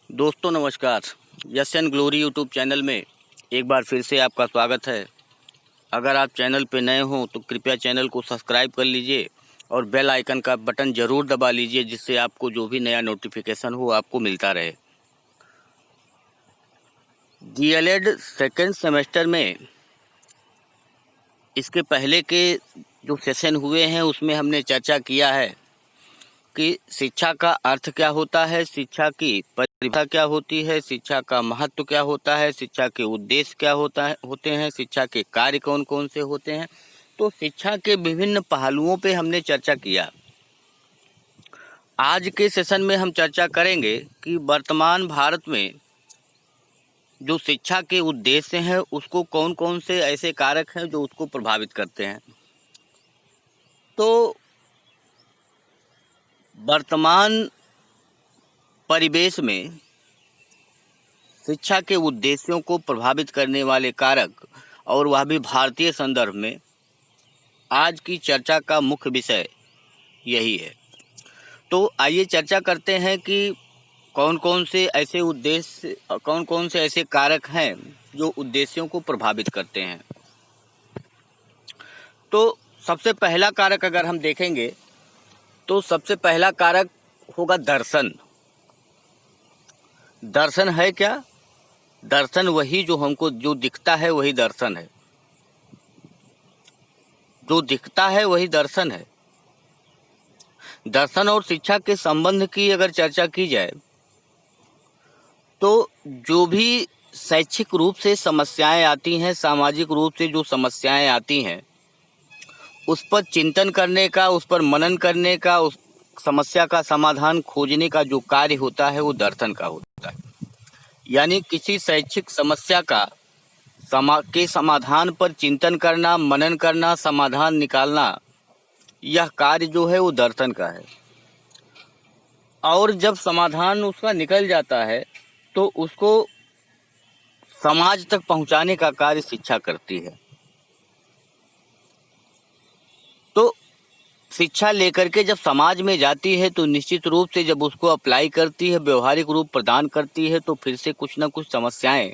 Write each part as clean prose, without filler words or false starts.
दोस्तों नमस्कार। Yes and glory YouTube channel में एक बार फिर से आपका स्वागत है। अगर आप चैनल पे नए हों तो कृपया चैनल को सब्सक्राइब कर लीजिए और बेल आइकन का बटन ज़रूर दबा लीजिए, जिससे आपको जो भी नया नोटिफिकेशन हो आपको मिलता रहे। डीएलएड सेकेंड सेमेस्टर में इसके पहले के जो सेशन हुए हैं उसमें हमने चर्चा किया है कि शिक्षा का अर्थ क्या होता है, शिक्षा की परिभाषा क्या होती है, शिक्षा का महत्व क्या होता है, शिक्षा के उद्देश्य क्या होते हैं, शिक्षा के कार्य कौन कौन से होते हैं। तो शिक्षा के विभिन्न पहलुओं पे हमने चर्चा किया। आज के सेशन में हम चर्चा करेंगे कि वर्तमान भारत में जो शिक्षा के उद्देश्य हैं उसको कौन कौन से ऐसे कारक हैं जो उसको प्रभावित करते हैं। तो वर्तमान परिवेश में शिक्षा के उद्देश्यों को प्रभावित करने वाले कारक, और वह भी भारतीय संदर्भ में, आज की चर्चा का मुख्य विषय यही है। तो आइए चर्चा करते हैं कि कौन कौन से ऐसे उद्देश्य, कौन कौन से ऐसे कारक हैं जो उद्देश्यों को प्रभावित करते हैं। तो सबसे पहला कारक अगर हम देखेंगे तो सबसे पहला कारक होगा दर्शन। दर्शन है क्या? दर्शन वही जो हमको जो दिखता है वही दर्शन है। जो दिखता है वही दर्शन है। दर्शन और शिक्षा के संबंध की अगर चर्चा की जाए तो जो भी शैक्षिक रूप से समस्याएं आती हैं, सामाजिक रूप से जो समस्याएं आती हैं, उस पर चिंतन करने का, उस पर मनन करने का, उस समस्या का समाधान खोजने का जो कार्य होता है वो दर्शन का होता है। यानी किसी शैक्षिक समस्या का के समाधान पर चिंतन करना, मनन करना, समाधान निकालना, यह कार्य जो है वो दर्शन का है। और जब समाधान उसका निकल जाता है तो उसको समाज तक पहुंचाने का कार्य शिक्षा करती है। तो शिक्षा लेकर के जब समाज में जाती है तो निश्चित रूप से जब उसको अप्लाई करती है, व्यवहारिक रूप प्रदान करती है, तो फिर से कुछ ना कुछ समस्याएं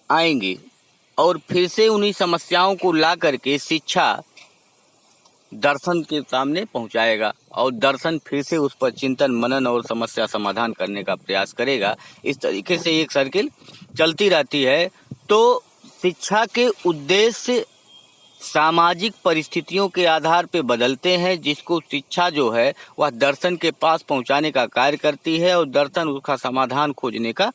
आएंगी और फिर से उन्हीं समस्याओं को ला करके शिक्षा दर्शन के सामने पहुंचाएगा और दर्शन फिर से उस पर चिंतन, मनन और समस्या समाधान करने का प्रयास करेगा। इस तरीके से एक सर्किल चलती रहती है। तो शिक्षा के उद्देश्य सामाजिक परिस्थितियों के आधार पर बदलते हैं, जिसको शिक्षा जो है वह दर्शन के पास पहुंचाने का कार्य करती है और दर्शन उसका समाधान खोजने का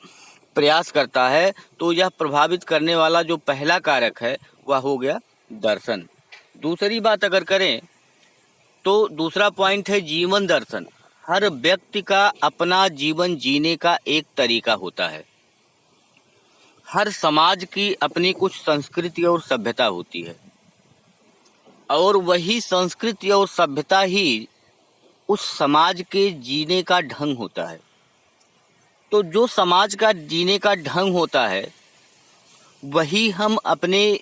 प्रयास करता है। तो यह प्रभावित करने वाला जो पहला कारक है वह हो गया दर्शन। दूसरी बात अगर करें तो दूसरा पॉइंट है जीवन दर्शन। हर व्यक्ति का अपना जीवन जीने का एक तरीका होता है। हर समाज की अपनी कुछ संस्कृति और सभ्यता होती है और वही संस्कृति और सभ्यता ही उस समाज के जीने का ढंग होता है। तो जो समाज का जीने का ढंग होता है वही हम अपने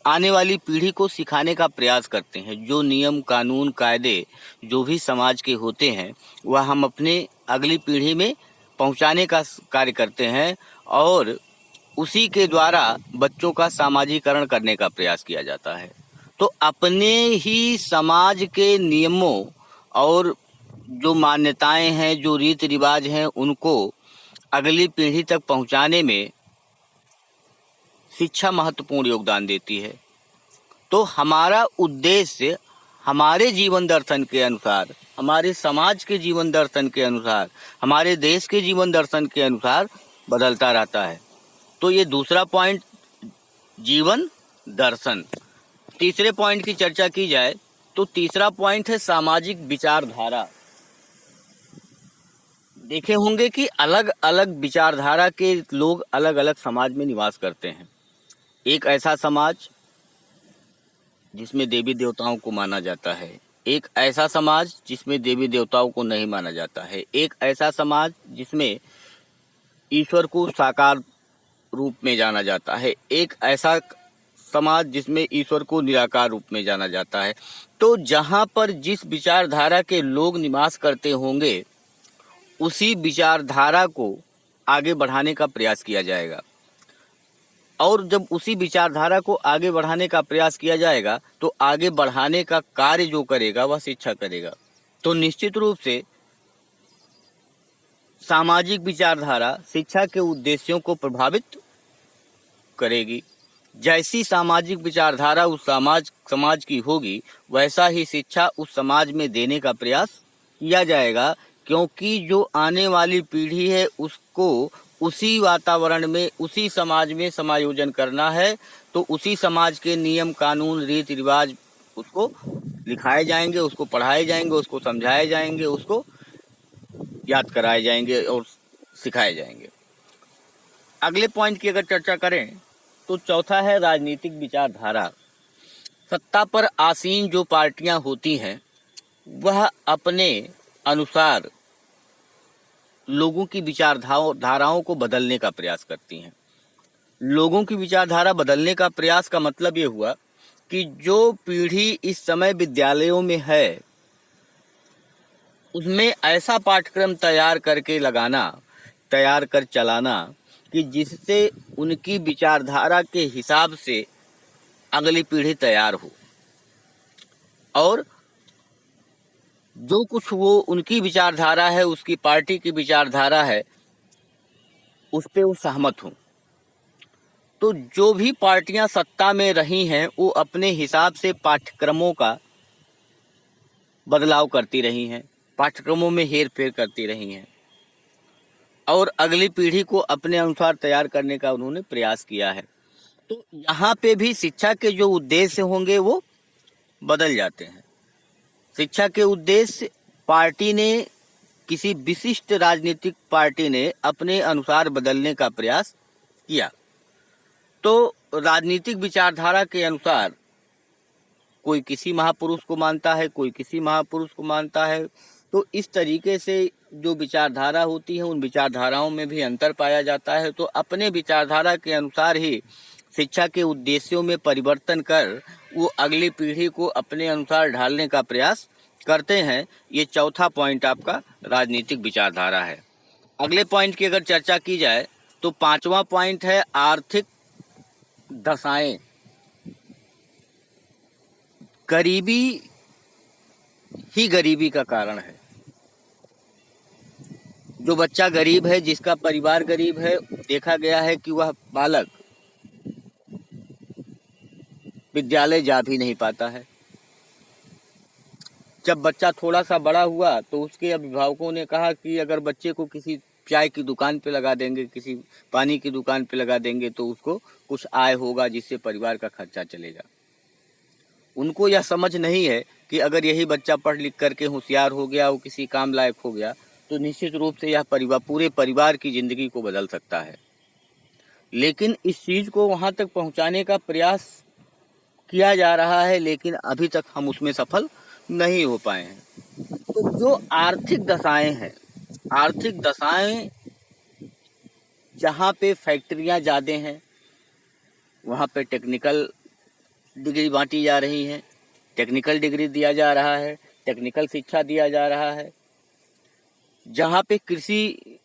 आने वाली पीढ़ी को सिखाने का प्रयास करते हैं। जो नियम, कानून, कायदे जो भी समाज के होते हैं वह हम अपने अगली पीढ़ी में पहुंचाने का कार्य करते हैं और उसी के द्वारा बच्चों का सामाजिकरण करने का प्रयास किया जाता है। तो अपने ही समाज के नियमों और जो मान्यताएं हैं, जो रीति रिवाज हैं, उनको अगली पीढ़ी तक पहुंचाने में शिक्षा महत्वपूर्ण योगदान देती है। तो हमारा उद्देश्य हमारे जीवन दर्शन के अनुसार, हमारे समाज के जीवन दर्शन के अनुसार, हमारे देश के जीवन दर्शन के अनुसार बदलता रहता है। तो ये दूसरा पॉइंट, जीवन दर्शन। तीसरे पॉइंट की चर्चा की जाए तो तीसरा पॉइंट है सामाजिक विचारधारा। देखे होंगे कि अलग अलग विचारधारा के लोग अलग अलग समाज में निवास करते हैं। एक ऐसा समाज जिसमें देवी देवताओं को माना जाता है, एक ऐसा समाज जिसमें देवी देवताओं को नहीं माना जाता है, एक ऐसा समाज जिसमें ईश्वर को साकार रूप में जाना जाता है, एक ऐसा समाज जिसमें ईश्वर को निराकार रूप में जाना जाता है। तो जहाँ पर जिस विचारधारा के लोग निवास करते होंगे उसी विचारधारा को आगे बढ़ाने का प्रयास किया जाएगा। और जब उसी विचारधारा को आगे बढ़ाने का प्रयास किया जाएगा तो आगे बढ़ाने का कार्य जो करेगा वह शिक्षा करेगा। तो निश्चित रूप से सामाजिक विचारधारा शिक्षा के उद्देश्यों को प्रभावित करेगी। जैसी सामाजिक विचारधारा उस समाज की होगी, वैसा ही शिक्षा उस समाज में देने का प्रयास किया जाएगा, क्योंकि जो आने वाली पीढ़ी है उसको उसी वातावरण में, उसी समाज में समायोजन करना है। तो उसी समाज के नियम कानून रीति रिवाज उसको लिखाए जाएंगे, उसको पढ़ाए जाएंगे, उसको समझाए जाएंगे, उसको याद कराए जाएंगे और सिखाए जाएंगे। अगले पॉइंट की अगर चर्चा करें तो चौथा है राजनीतिक विचारधारा। सत्ता पर आसीन जो पार्टियां होती हैं वह अपने अनुसार लोगों की विचारधाराओं को बदलने का प्रयास करती हैं। लोगों की विचारधारा बदलने का प्रयास का मतलब ये हुआ कि जो पीढ़ी इस समय विद्यालयों में है उसमें ऐसा पाठ्यक्रम तैयार करके लगाना, तैयार कर चलाना कि जिससे उनकी विचारधारा के हिसाब से अगली पीढ़ी तैयार हो और जो कुछ वो उनकी विचारधारा है, उसकी पार्टी की विचारधारा है, उस पे वो सहमत हों। तो जो भी पार्टियां सत्ता में रही हैं वो अपने हिसाब से पाठ्यक्रमों का बदलाव करती रही हैं, पाठ्यक्रमों में हेर फेर करती रही हैं और अगली पीढ़ी को अपने अनुसार तैयार करने का उन्होंने प्रयास किया है। तो यहाँ पे भी शिक्षा के जो उद्देश्य होंगे वो बदल जाते हैं। शिक्षा के उद्देश्य पार्टी ने, किसी विशिष्ट राजनीतिक पार्टी ने अपने अनुसार बदलने का प्रयास किया। तो राजनीतिक विचारधारा के अनुसार कोई किसी महापुरुष को मानता है, कोई किसी महापुरुष को मानता है। तो इस तरीके से जो विचारधारा होती है उन विचारधाराओं में भी अंतर पाया जाता है। तो अपने विचारधारा के अनुसार ही शिक्षा के उद्देश्यों में परिवर्तन कर वो अगली पीढ़ी को अपने अनुसार ढालने का प्रयास करते हैं। ये चौथा पॉइंट आपका राजनीतिक विचारधारा है। अगले पॉइंट की अगर चर्चा की जाए तो पांचवा पॉइंट है आर्थिक दशाएं। गरीबी ही गरीबी का कारण है। जो बच्चा गरीब है, जिसका परिवार गरीब है, देखा गया है कि वह बालक विद्यालय जा भी नहीं पाता है। जब बच्चा थोड़ा सा बड़ा हुआ तो उसके अभिभावकों ने कहा कि अगर बच्चे को किसी चाय की दुकान पे लगा देंगे, किसी पानी की दुकान पे लगा देंगे तो उसको कुछ आय होगा जिससे परिवार का खर्चा चलेगा। उनको यह समझ नहीं है कि अगर यही बच्चा पढ़ लिख करके होशियार हो गया, वो किसी काम लायक हो गया, तो निश्चित रूप से यह पूरे परिवार की जिंदगी को बदल सकता है। लेकिन इस चीज को वहां तक पहुंचाने का प्रयास किया जा रहा है, लेकिन अभी तक हम उसमें सफल नहीं हो पाए हैं। तो जो आर्थिक दशाएं हैं, आर्थिक दशाएं जहाँ पे फैक्ट्रियां ज़्यादा हैं वहाँ पे टेक्निकल डिग्री बांटी जा रही हैं, टेक्निकल डिग्री दिया जा रहा है, टेक्निकल शिक्षा दिया जा रहा है। जहाँ पे कृषि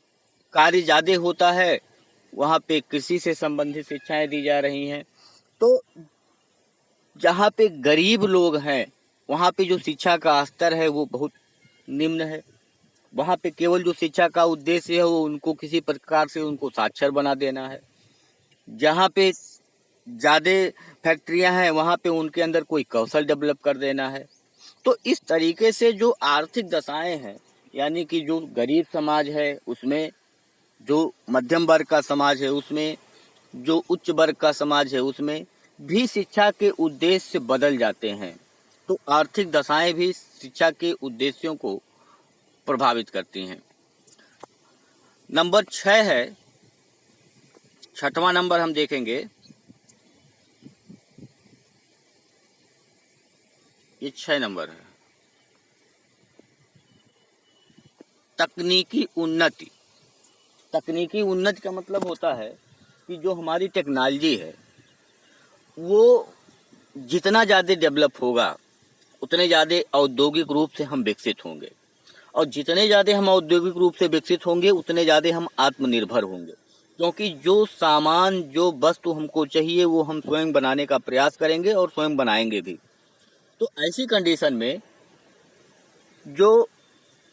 कार्य ज़्यादा होता है वहाँ पे कृषि से संबंधित शिक्षाएं दी जा रही हैं। तो जहाँ पे गरीब लोग हैं वहाँ पे जो शिक्षा का स्तर है वो बहुत निम्न है। वहाँ पे केवल जो शिक्षा का उद्देश्य है वो उनको किसी प्रकार से उनको साक्षर बना देना है। जहाँ पे ज़्यादा फैक्ट्रियाँ हैं वहाँ पे उनके अंदर कोई कौशल डेवलप कर देना है। तो इस तरीके से जो आर्थिक दशाएं हैं, यानी कि जो गरीब समाज है उसमें, जो मध्यम वर्ग का समाज है उसमें, जो उच्च वर्ग का समाज है उसमें भी शिक्षा के उद्देश्य बदल जाते हैं। तो आर्थिक दशाएं भी शिक्षा के उद्देश्यों को प्रभावित करती हैं। नंबर 6 है, छठवां नंबर हम देखेंगे, ये 6 नंबर है, तकनीकी उन्नति। तकनीकी उन्नति का मतलब होता है कि जो हमारी टेक्नोलॉजी है वो जितना ज़्यादा डेवलप होगा उतने ज़्यादा औद्योगिक रूप से हम विकसित होंगे और जितने ज़्यादा हम औद्योगिक रूप से विकसित होंगे उतने ज़्यादा हम आत्मनिर्भर होंगे, क्योंकि जो सामान जो वस्तु हमको चाहिए वो हम स्वयं बनाने का प्रयास करेंगे और स्वयं बनाएंगे भी। तो ऐसी कंडीशन में जो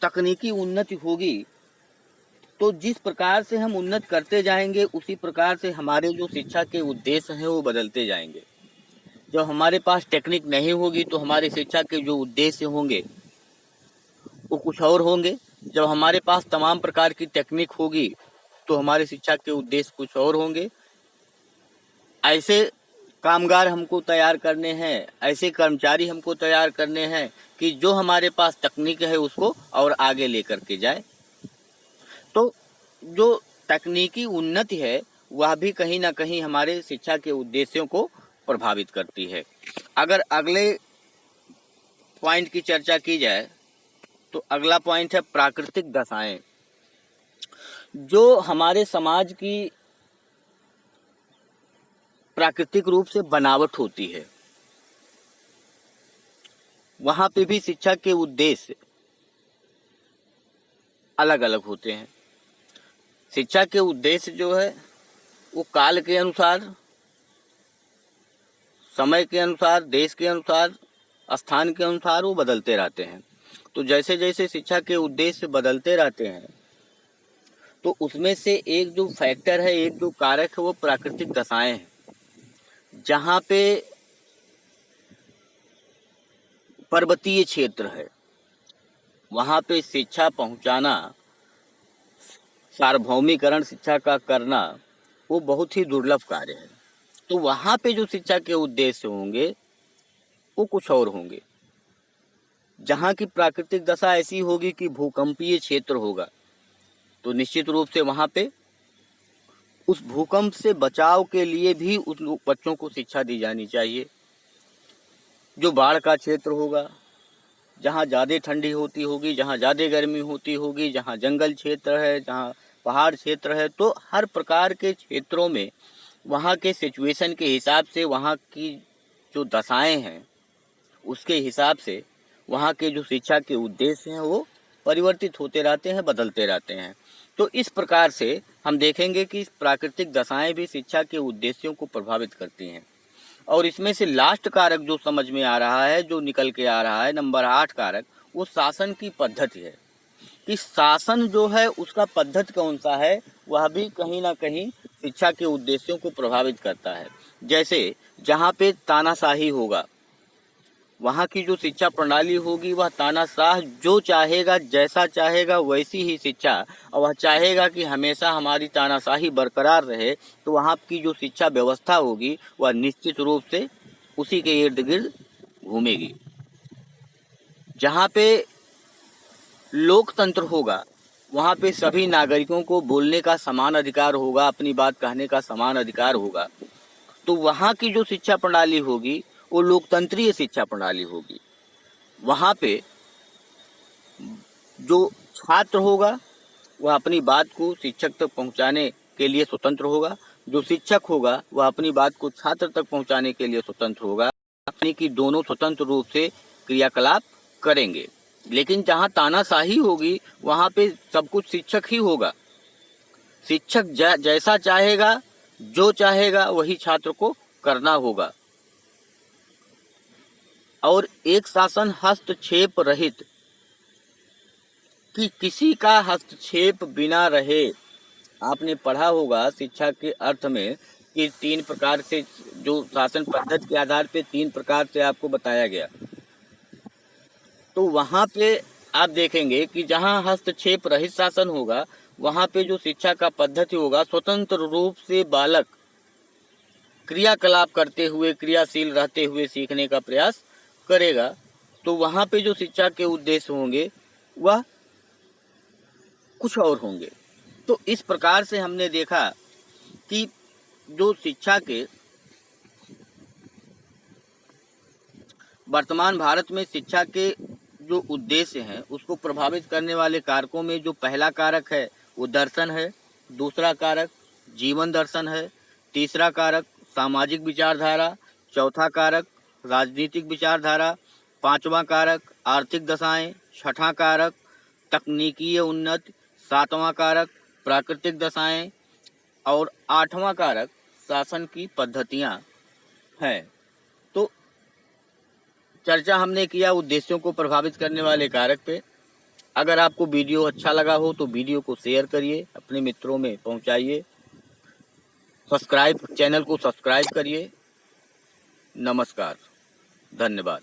तकनीकी उन्नति होगी, तो जिस प्रकार से हम उन्नत करते जाएंगे उसी प्रकार से हमारे जो शिक्षा के उद्देश्य हैं वो बदलते जाएंगे। जब हमारे पास टेक्निक नहीं होगी तो हमारे शिक्षा के जो उद्देश्य होंगे वो कुछ और होंगे। जब हमारे पास तमाम प्रकार की टेक्निक होगी तो हमारे शिक्षा के उद्देश्य कुछ और होंगे। ऐसे कामगार हमको तैयार करने हैं, ऐसे कर्मचारी हमको तैयार करने हैं कि जो हमारे पास तकनीक है उसको और आगे लेकर के जाए। तो जो तकनीकी उन्नति है वह भी कहीं ना कहीं हमारे शिक्षा के उद्देश्यों को प्रभावित करती है। अगर अगले पॉइंट की चर्चा की जाए तो अगला पॉइंट है प्राकृतिक दशाएं। जो हमारे समाज की प्राकृतिक रूप से बनावट होती है वहां पे भी शिक्षा के उद्देश्य अलग अलग होते हैं। शिक्षा के उद्देश्य जो है वो काल के अनुसार, समय के अनुसार, देश के अनुसार, स्थान के अनुसार वो बदलते रहते हैं। तो जैसे जैसे शिक्षा के उद्देश्य बदलते रहते हैं तो उसमें से एक जो फैक्टर है, एक जो कारक है वो प्राकृतिक दशाएं हैं। जहाँ पे पर्वतीय क्षेत्र है वहाँ पे शिक्षा पहुँचाना, सार्वभौमिकरण शिक्षा का करना वो बहुत ही दुर्लभ कार्य है। तो वहाँ पे जो शिक्षा के उद्देश्य होंगे वो कुछ और होंगे। जहाँ की प्राकृतिक दशा ऐसी होगी कि भूकंपीय क्षेत्र होगा तो निश्चित रूप से वहाँ पे उस भूकंप से बचाव के लिए भी उस बच्चों को शिक्षा दी जानी चाहिए। जो बाढ़ का क्षेत्र होगा, जहाँ ज़्यादा ठंडी होती होगी, जहाँ ज़्यादा गर्मी होती होगी, जहाँ जंगल क्षेत्र है, जहाँ पहाड़ क्षेत्र है, तो हर प्रकार के क्षेत्रों में वहाँ के सिचुएशन के हिसाब से, वहाँ की जो दशाएं हैं उसके हिसाब से वहाँ के जो शिक्षा के उद्देश्य हैं वो परिवर्तित होते रहते हैं, बदलते रहते हैं। तो इस प्रकार से हम देखेंगे कि प्राकृतिक दशाएं भी शिक्षा के उद्देश्यों को प्रभावित करती हैं। और इसमें से लास्ट कारक जो समझ में आ रहा है, जो निकल के आ रहा है, नंबर 8 कारक, वो शासन की पद्धति है। कि शासन जो है उसका पद्धति कौन सा है वह भी कहीं ना कहीं शिक्षा के उद्देश्यों को प्रभावित करता है। जैसे जहाँ पे तानाशाही होगा वहाँ की जो शिक्षा प्रणाली होगी वह तानाशाह जो चाहेगा, जैसा चाहेगा वैसी ही शिक्षा, और वह चाहेगा कि हमेशा हमारी तानाशाही बरकरार रहे, तो वहाँ की जो शिक्षा व्यवस्था होगी वह निश्चित रूप से उसी के इर्द गिर्द घूमेगी। जहाँ पे लोकतंत्र होगा वहाँ पे सभी नागरिकों को बोलने का समान अधिकार होगा, अपनी बात कहने का समान अधिकार होगा। तो वहाँ की जो शिक्षा प्रणाली होगी वो लोकतंत्रीय शिक्षा प्रणाली होगी। वहाँ पे जो छात्र होगा वह अपनी बात को शिक्षक तक पहुँचाने के लिए स्वतंत्र होगा, जो शिक्षक होगा वह अपनी बात को छात्र तक पहुँचाने के लिए स्वतंत्र होगा, यानी कि दोनों स्वतंत्र रूप से क्रियाकलाप करेंगे। लेकिन जहाँ तानाशाही होगी वहाँ पे सब कुछ शिक्षक ही होगा। शिक्षक जैसा चाहेगा, जो चाहेगा वही छात्र को करना होगा। और एक शासन हस्तक्षेप रहित, कि किसी का हस्तक्षेप बिना रहे। आपने पढ़ा होगा शिक्षा के अर्थ में कि 3 प्रकार से जो शासन पद्धति के आधार पे 3 प्रकार से आपको बताया गया। तो वहाँ पे आप देखेंगे कि जहाँ हस्तक्षेप रहित शासन होगा वहाँ पे जो शिक्षा का पद्धति होगा, स्वतंत्र रूप से बालक क्रियाकलाप करते हुए, क्रियाशील रहते हुए सीखने का प्रयास करेगा। तो वहाँ पे जो शिक्षा के उद्देश्य होंगे वह कुछ और होंगे। तो इस प्रकार से हमने देखा कि जो शिक्षा के वर्तमान भारत में शिक्षा के जो उद्देश्य हैं उसको प्रभावित करने वाले कारकों में जो पहला कारक है वो दर्शन है, दूसरा कारक जीवन दर्शन है, तीसरा कारक सामाजिक विचारधारा, चौथा कारक राजनीतिक विचारधारा, पांचवा कारक आर्थिक दशाएं, छठा कारक तकनीकीय उन्नति, 7वां कारक प्राकृतिक दशाएं और 8वां कारक शासन की पद्धतियां हैं। तो चर्चा हमने किया उद्देश्यों को प्रभावित करने वाले कारक पे। अगर आपको वीडियो अच्छा लगा हो तो वीडियो को शेयर करिए, अपने मित्रों में पहुंचाइए, चैनल को सब्सक्राइब करिए। नमस्कार, धन्यवाद।